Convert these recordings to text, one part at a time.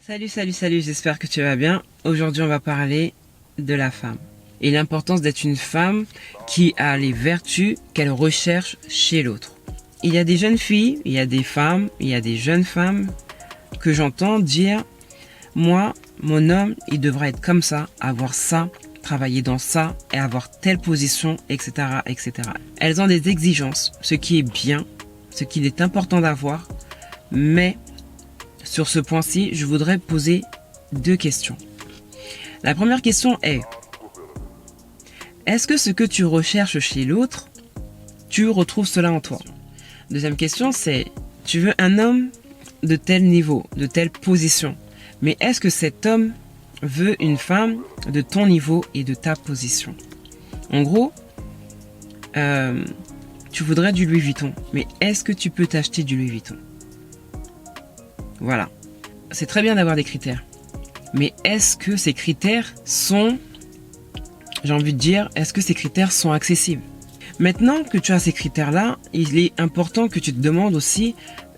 Salut, j'espère que tu vas bien. Aujourd'hui, on va parler de la femme et l'importance d'être une femme qui a les vertus qu'elle recherche chez l'autre. Il y a des jeunes filles, il y a des femmes, il y a des jeunes femmes que j'entends dire « Moi, mon homme, il devrait être comme ça, avoir ça, travailler dans ça et avoir telle position, etc. etc. » Elles ont des exigences, ce qui est bien, ce qu'il est important d'avoir, mais sur ce point-ci, je voudrais poser deux questions. La première question est, est-ce que ce que tu recherches chez l'autre, tu retrouves cela en toi? Deuxième question, c'est, tu veux un homme de tel niveau, de telle position, mais est-ce que cet homme veut une femme de ton niveau et de ta position? En gros, tu voudrais du Louis Vuitton, mais est-ce que tu peux t'acheter du Louis Vuitton? Voilà. C'est très bien d'avoir des critères. Mais est-ce que ces critères sont, j'ai envie de dire, est-ce que ces critères sont accessibles? Maintenant que tu as ces critères-là, il est important que tu te demandes aussi,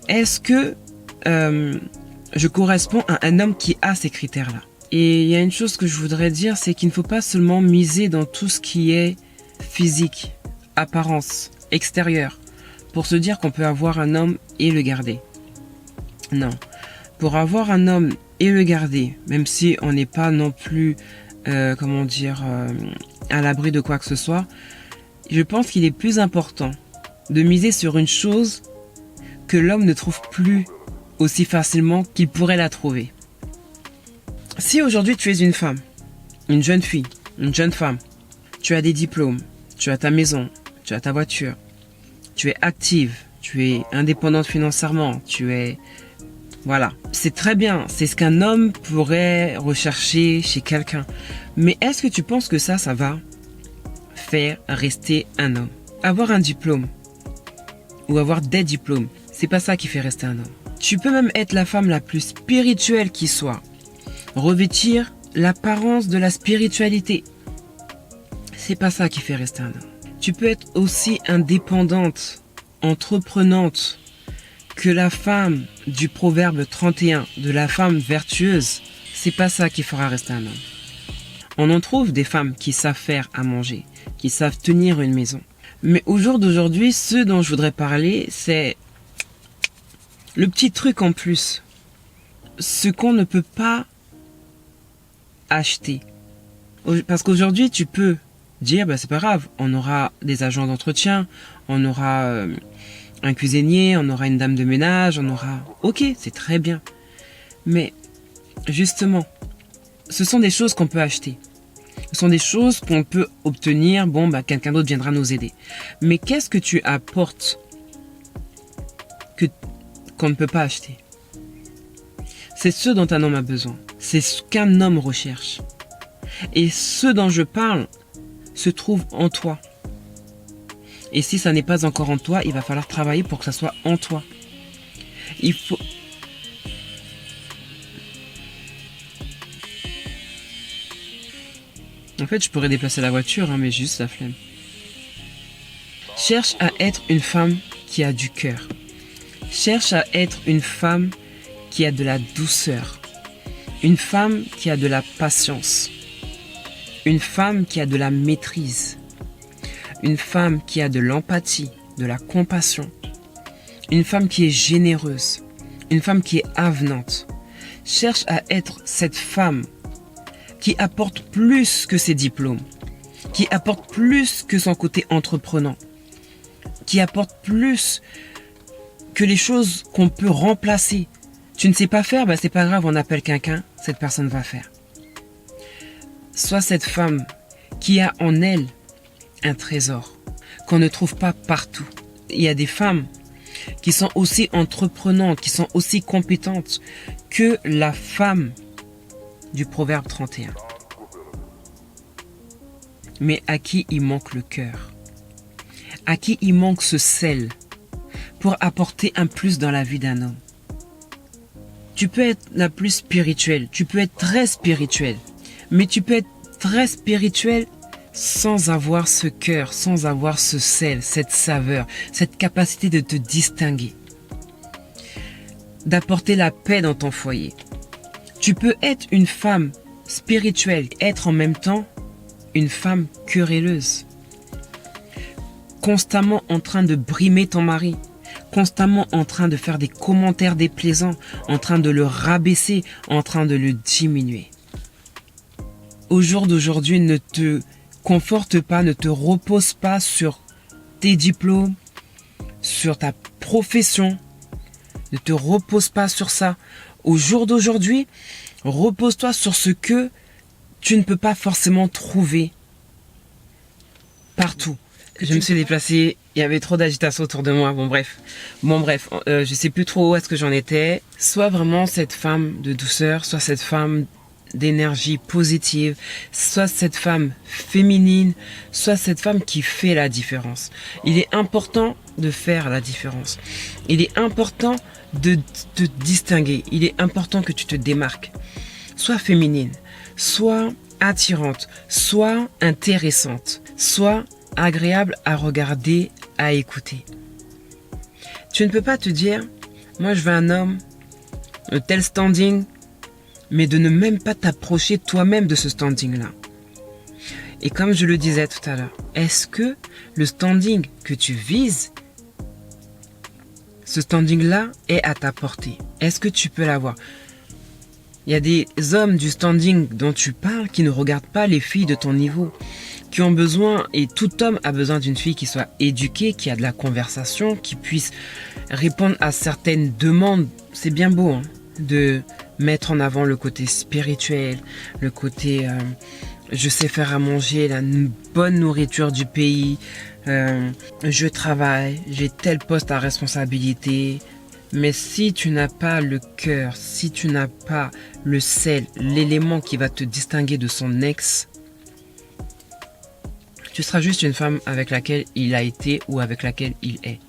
est-ce que je corresponds à un homme qui a ces critères-là? Et il y a une chose que je voudrais dire, c'est qu'il ne faut pas seulement miser dans tout ce qui est physique, apparence, extérieur, pour se dire qu'on peut avoir un homme et le garder. Non. Pour avoir un homme et le garder, même si on n'est pas non plus, à l'abri de quoi que ce soit, je pense qu'il est plus important de miser sur une chose que l'homme ne trouve plus aussi facilement qu'il pourrait la trouver. Si aujourd'hui tu es une femme, une jeune fille, une jeune femme, tu as des diplômes, tu as ta maison, tu as ta voiture, tu es active, tu es indépendante financièrement, voilà, c'est très bien, c'est ce qu'un homme pourrait rechercher chez quelqu'un. Mais est-ce que tu penses que ça va faire rester un homme? Avoir un diplôme ou avoir des diplômes, c'est pas ça qui fait rester un homme. Tu peux même être la femme la plus spirituelle qui soit, revêtir l'apparence de la spiritualité. C'est pas ça qui fait rester un homme. Tu peux être aussi indépendante, entreprenante, que la femme du proverbe 31, de la femme vertueuse, c'est pas ça qui fera rester un homme. On en trouve des femmes qui savent faire à manger, qui savent tenir une maison. Mais au jour d'aujourd'hui, ce dont je voudrais parler, c'est le petit truc en plus. Ce qu'on ne peut pas acheter. Parce qu'aujourd'hui, tu peux dire, c'est pas grave, on aura des agents d'entretien, on aura un cuisinier, on aura une dame de ménage, on aura... Ok, c'est très bien. Mais, justement, ce sont des choses qu'on peut acheter. Ce sont des choses qu'on peut obtenir. Quelqu'un d'autre viendra nous aider. Mais qu'est-ce que tu apportes qu'on ne peut pas acheter? C'est ce dont un homme a besoin. C'est ce qu'un homme recherche. Et ce dont je parle se trouve en toi. Et si ça n'est pas encore en toi, il va falloir travailler pour que ça soit en toi. Il faut... En fait, je pourrais déplacer la voiture, mais juste la flemme. Cherche à être une femme qui a du cœur. Cherche à être une femme qui a de la douceur. Une femme qui a de la patience. Une femme qui a de la maîtrise. Une femme qui a de l'empathie, de la compassion. Une femme qui est généreuse. Une femme qui est avenante. Cherche à être cette femme qui apporte plus que ses diplômes. Qui apporte plus que son côté entreprenant. Qui apporte plus que les choses qu'on peut remplacer. Tu ne sais pas faire, c'est pas grave, on appelle quelqu'un, cette personne va faire. Sois cette femme qui a en elle un trésor qu'on ne trouve pas partout. Il y a des femmes qui sont aussi entreprenantes, qui sont aussi compétentes que la femme du proverbe 31. Mais à qui il manque le cœur, à qui il manque ce sel pour apporter un plus dans la vie d'un homme. Tu peux être la plus spirituelle, tu peux être très spirituelle, mais tu peux être très spirituelle sans avoir ce cœur, sans avoir ce sel, cette saveur, cette capacité de te distinguer, d'apporter la paix dans ton foyer, Tu peux être une femme spirituelle, être en même temps une femme querelleuse, constamment en train de brimer ton mari, constamment en train de faire des commentaires déplaisants, en train de le rabaisser, en train de le diminuer. Au jour d'aujourd'hui, ne te conforte pas, ne te repose pas sur tes diplômes, sur ta profession. Ne te repose pas sur ça. Au jour d'aujourd'hui, repose-toi sur ce que tu ne peux pas forcément trouver partout. Je me suis déplacée, il y avait trop d'agitation autour de moi. Bon bref, je sais plus trop où est-ce que j'en étais. Sois vraiment cette femme de douceur, soit cette femme d'énergie positive, soit cette femme féminine, soit cette femme qui fait la différence. Il est important de faire la différence. Il est important de te distinguer. Il est important que tu te démarques. Sois féminine, sois attirante, sois intéressante, sois agréable à regarder, à écouter. Tu ne peux pas te dire, moi je veux un homme de tel standing, mais de ne même pas t'approcher toi-même de ce standing-là. Et comme je le disais tout à l'heure, est-ce que le standing que tu vises, ce standing-là est à ta portée? Est-ce que tu peux l'avoir? Il y a des hommes du standing dont tu parles qui ne regardent pas les filles de ton niveau, qui ont besoin, et tout homme a besoin d'une fille qui soit éduquée, qui a de la conversation, qui puisse répondre à certaines demandes. C'est bien beau de mettre en avant le côté spirituel, le côté je sais faire à manger, la bonne nourriture du pays, je travaille, j'ai tel poste à responsabilité. Mais si tu n'as pas le cœur, si tu n'as pas le sel, l'élément qui va te distinguer de son ex, tu seras juste une femme avec laquelle il a été ou avec laquelle il est.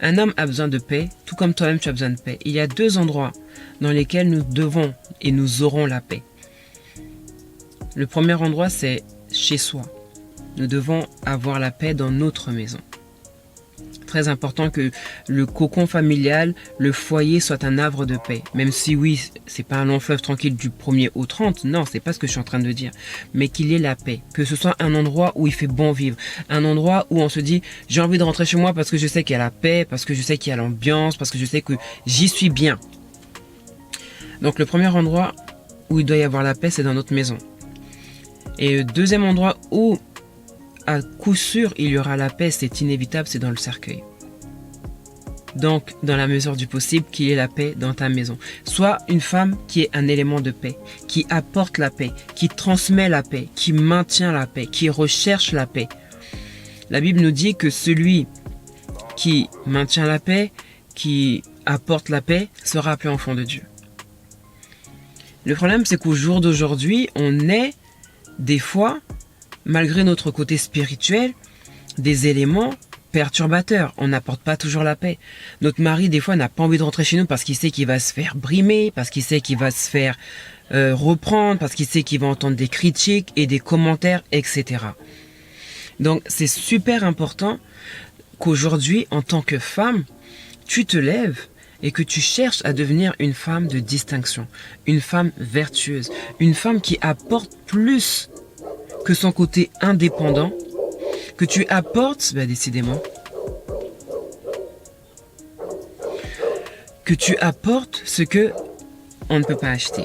Un homme a besoin de paix, tout comme toi-même tu as besoin de paix. Il y a deux endroits dans lesquels nous devons et nous aurons la paix. Le premier endroit, c'est chez soi. Nous devons avoir la paix dans notre maison. Très important que le cocon familial, le foyer soit un havre de paix. Même si oui, c'est pas un long fleuve tranquille du 1er au 30, non, c'est pas ce que je suis en train de dire. Mais qu'il y ait la paix, que ce soit un endroit où il fait bon vivre, un endroit où on se dit j'ai envie de rentrer chez moi parce que je sais qu'il y a la paix, parce que je sais qu'il y a l'ambiance, parce que je sais que j'y suis bien. Donc le premier endroit où il doit y avoir la paix, c'est dans notre maison. Et le deuxième endroit où à coup sûr, il y aura la paix, c'est inévitable, c'est dans le cercueil. Donc, dans la mesure du possible, qu'il y ait la paix dans ta maison. Sois une femme qui est un élément de paix, qui apporte la paix, qui transmet la paix, qui maintient la paix, qui recherche la paix. La Bible nous dit que celui qui maintient la paix, qui apporte la paix, sera appelé enfant de Dieu. Le problème, c'est qu'au jour d'aujourd'hui, on est des fois, malgré notre côté spirituel, des éléments perturbateurs. On n'apporte pas toujours la paix. Notre mari, des fois, n'a pas envie de rentrer chez nous parce qu'il sait qu'il va se faire brimer, parce qu'il sait qu'il va se faire reprendre, parce qu'il sait qu'il va entendre des critiques et des commentaires, etc. Donc, c'est super important qu'aujourd'hui, en tant que femme, tu te lèves et que tu cherches à devenir une femme de distinction, une femme vertueuse, une femme qui apporte plus que son côté indépendant, que tu apportes, décidément, que tu apportes ce que on ne peut pas acheter,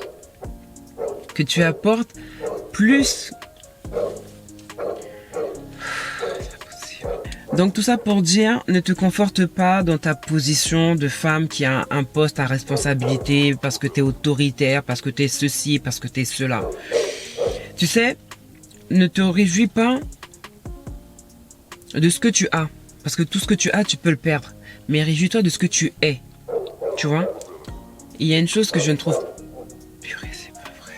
que tu apportes plus. Donc tout ça pour dire, ne te conforte pas dans ta position de femme qui a un poste à responsabilité parce que tu es autoritaire, parce que tu es ceci, parce que tu es cela. Tu sais, ne te réjouis pas de ce que tu as. Parce que tout ce que tu as, tu peux le perdre. Mais réjouis-toi de ce que tu es. Tu vois? Il y a une chose que je ne trouve... Purée, c'est pas vrai.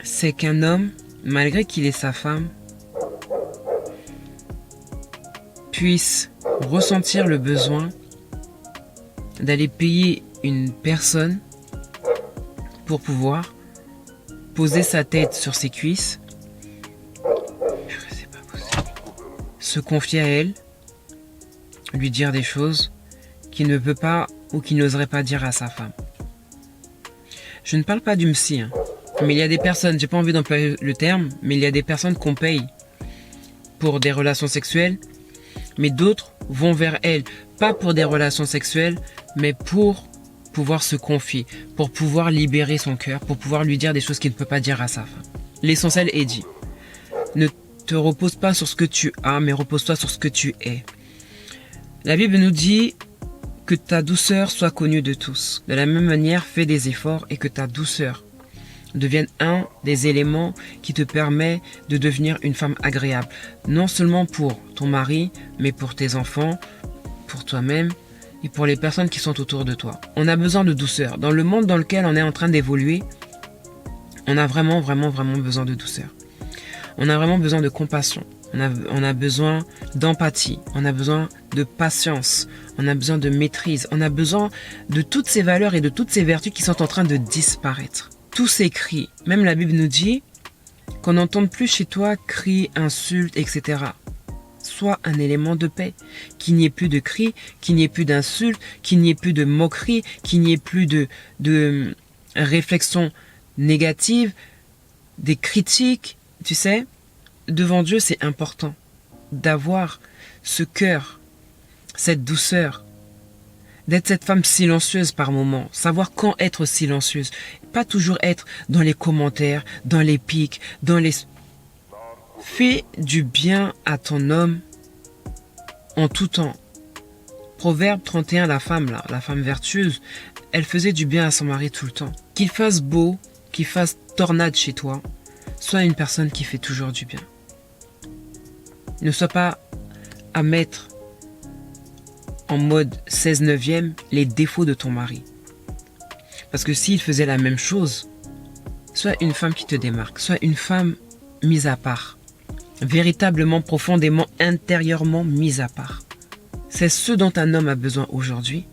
C'est qu'un homme, malgré qu'il ait sa femme, puisse ressentir le besoin d'aller payer une personne pour pouvoir poser sa tête sur ses cuisses, c'est pas possible, se confier à elle, lui dire des choses qu'il ne peut pas ou qu'il n'oserait pas dire à sa femme. Je ne parle pas du psy, hein, mais il y a des personnes, j'ai pas envie d'employer le terme, mais il y a des personnes qu'on paye pour des relations sexuelles, mais d'autres vont vers elles, pas pour des relations sexuelles, mais pour pouvoir se confier, pour pouvoir libérer son cœur, pour pouvoir lui dire des choses qu'il ne peut pas dire à sa femme. L'essentiel est dit. Ne te repose pas sur ce que tu as, mais repose-toi sur ce que tu es. La Bible nous dit que ta douceur soit connue de tous. De la même manière, fais des efforts et que ta douceur devienne un des éléments qui te permet de devenir une femme agréable. Non seulement pour ton mari, mais pour tes enfants, pour toi-même et pour les personnes qui sont autour de toi. On a besoin de douceur. Dans le monde dans lequel on est en train d'évoluer, on a vraiment besoin de douceur. On a vraiment besoin de compassion. On a besoin d'empathie. On a besoin de patience. On a besoin de maîtrise. On a besoin de toutes ces valeurs et de toutes ces vertus qui sont en train de disparaître. Tous ces cris, même la Bible nous dit qu'on n'entende plus chez toi cris, insultes, etc. Sois un élément de paix. Qu'il n'y ait plus de cris, qu'il n'y ait plus d'insultes, qu'il n'y ait plus de moqueries, qu'il n'y ait plus de réflexions négatives, des critiques. Tu sais, devant Dieu, c'est important d'avoir ce cœur, cette douceur, d'être cette femme silencieuse par moments, savoir quand être silencieuse, pas toujours être dans les commentaires, dans les pics, dans les... Fais du bien à ton homme en tout temps. Proverbe 31, la femme vertueuse, elle faisait du bien à son mari tout le temps. Qu'il fasse beau, qu'il fasse tornade chez toi, sois une personne qui fait toujours du bien. Ne sois pas à mettre en mode 16/9 les défauts de ton mari. Parce que s'il faisait la même chose, sois une femme qui te démarque, sois une femme mise à part, véritablement, profondément, intérieurement mise à part. C'est ce dont un homme a besoin aujourd'hui.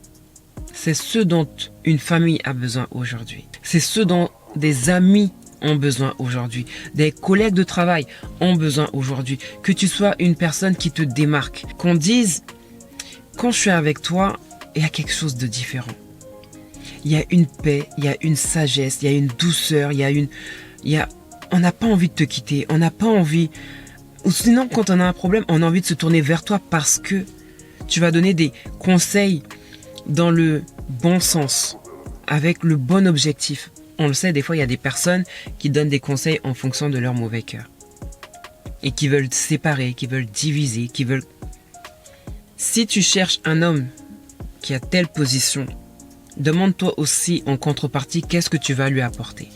C'est ce dont une famille a besoin aujourd'hui. C'est ce dont des amis ont besoin aujourd'hui. Des collègues de travail ont besoin aujourd'hui. Que tu sois une personne qui te démarque. Qu'on dise, quand je suis avec toi, il y a quelque chose de différent. Il y a une paix, il y a une sagesse, il y a une douceur, on n'a pas envie de te quitter, on n'a pas envie... Ou sinon, quand on a un problème, on a envie de se tourner vers toi parce que tu vas donner des conseils dans le bon sens, avec le bon objectif. On le sait, des fois, il y a des personnes qui donnent des conseils en fonction de leur mauvais cœur. Et qui veulent séparer, qui veulent diviser, qui veulent... Si tu cherches un homme qui a telle position, demande-toi aussi en contrepartie qu'est-ce que tu vas lui apporter.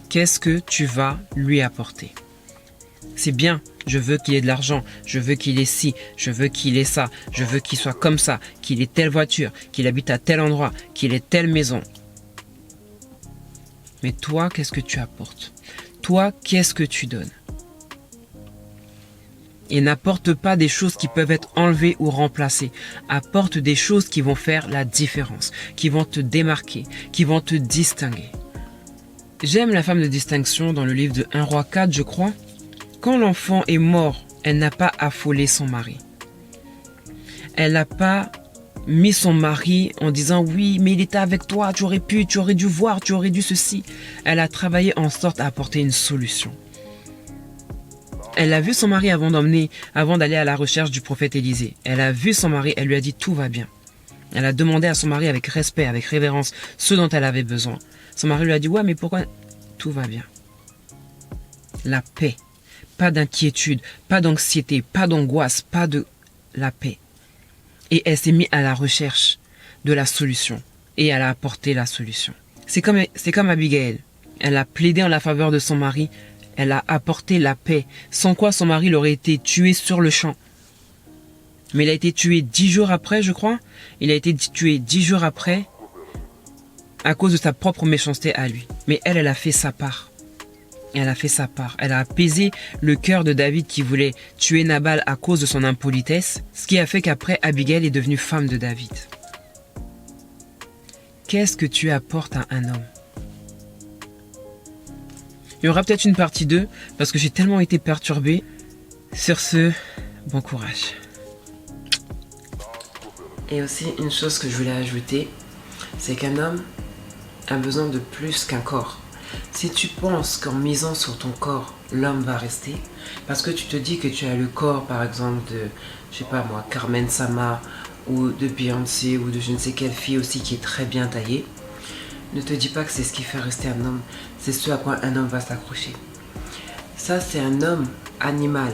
Qu'est-ce que tu vas lui apporter? C'est bien, je veux qu'il ait de l'argent, je veux qu'il ait ci, je veux qu'il ait ça, je veux qu'il soit comme ça, qu'il ait telle voiture, qu'il habite à tel endroit, qu'il ait telle maison. Mais toi, qu'est-ce que tu apportes? Toi, qu'est-ce que tu donnes? Et n'apporte pas des choses qui peuvent être enlevées ou remplacées. Apporte des choses qui vont faire la différence, qui vont te démarquer, qui vont te distinguer. J'aime la femme de distinction dans le livre de 1 Roi 4, je crois. Quand l'enfant est mort, elle n'a pas affolé son mari. Elle n'a pas mis son mari en disant « Oui, mais il était avec toi, tu aurais pu, tu aurais dû voir, tu aurais dû ceci. » Elle a travaillé en sorte à apporter une solution. Elle a vu son mari avant d'aller à la recherche du prophète Élisée. Elle a vu son mari, elle lui a dit « Tout va bien. » Elle a demandé à son mari avec respect, avec révérence, ce dont elle avait besoin. Son mari lui a dit « Ouais, mais pourquoi ?» Tout va bien. La paix. Pas d'inquiétude, pas d'anxiété, pas d'angoisse, pas de... La paix. Et elle s'est mise à la recherche de la solution. Et elle a apporté la solution. C'est comme Abigail. Elle a plaidé en la faveur de son mari. Elle a apporté la paix. Sans quoi son mari l'aurait été tué sur le champ. Mais il a été tué 10 jours après, je crois. Il a été tué 10 jours après à cause de sa propre méchanceté à lui. Mais elle a fait sa part. Elle a fait sa part. Elle a apaisé le cœur de David qui voulait tuer Nabal à cause de son impolitesse, ce qui a fait qu'après, Abigail est devenue femme de David. Qu'est-ce que tu apportes à un homme? Il y aura peut-être une partie 2, parce que j'ai tellement été perturbé. Sur ce, bon courage. Et aussi une chose que je voulais ajouter, c'est qu'un homme a besoin de plus qu'un corps. Si tu penses qu'en misant sur ton corps, l'homme va rester, parce que tu te dis que tu as le corps, par exemple, de, je sais pas moi, Carmen Sama, ou de Beyoncé, ou de je ne sais quelle fille aussi qui est très bien taillée, ne te dis pas que c'est ce qui fait rester un homme, c'est ce à quoi un homme va s'accrocher. Ça, c'est un homme animal.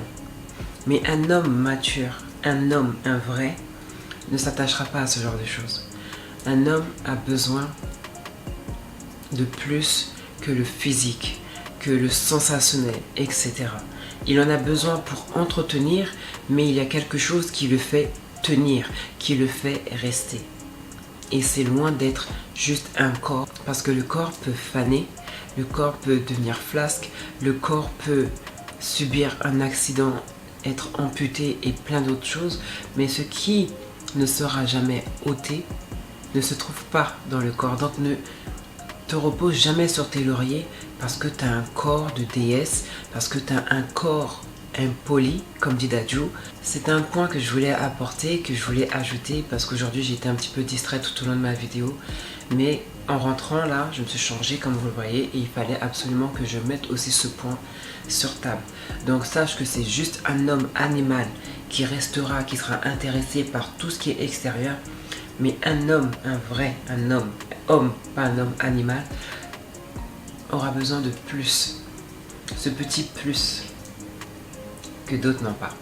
Mais un homme mature, un homme, un vrai, ne s'attachera pas à ce genre de choses. Un homme a besoin de plus que le physique, que le sensationnel, etc. Il en a besoin pour entretenir, mais il y a quelque chose qui le fait tenir, qui le fait rester. Et c'est loin d'être juste un corps, parce que le corps peut faner, le corps peut devenir flasque, le corps peut subir un accident, être amputé et plein d'autres choses, mais ce qui ne sera jamais ôté ne se trouve pas dans le corps. Donc ne te repose jamais sur tes lauriers parce que tu as un corps de déesse, parce que tu as un corps impoli, comme dit Dadju. C'est un point que je voulais apporter, que je voulais ajouter, parce qu'aujourd'hui j'ai été un petit peu distraite tout au long de ma vidéo. Mais en rentrant là, je me suis changée comme vous le voyez, et il fallait absolument que je mette aussi ce point sur table. Donc sache que c'est juste un homme animal qui restera, qui sera intéressé par tout ce qui est extérieur. Mais un homme, un vrai, un homme, pas un homme animal, aura besoin de plus. Ce petit plus que d'autres n'ont pas.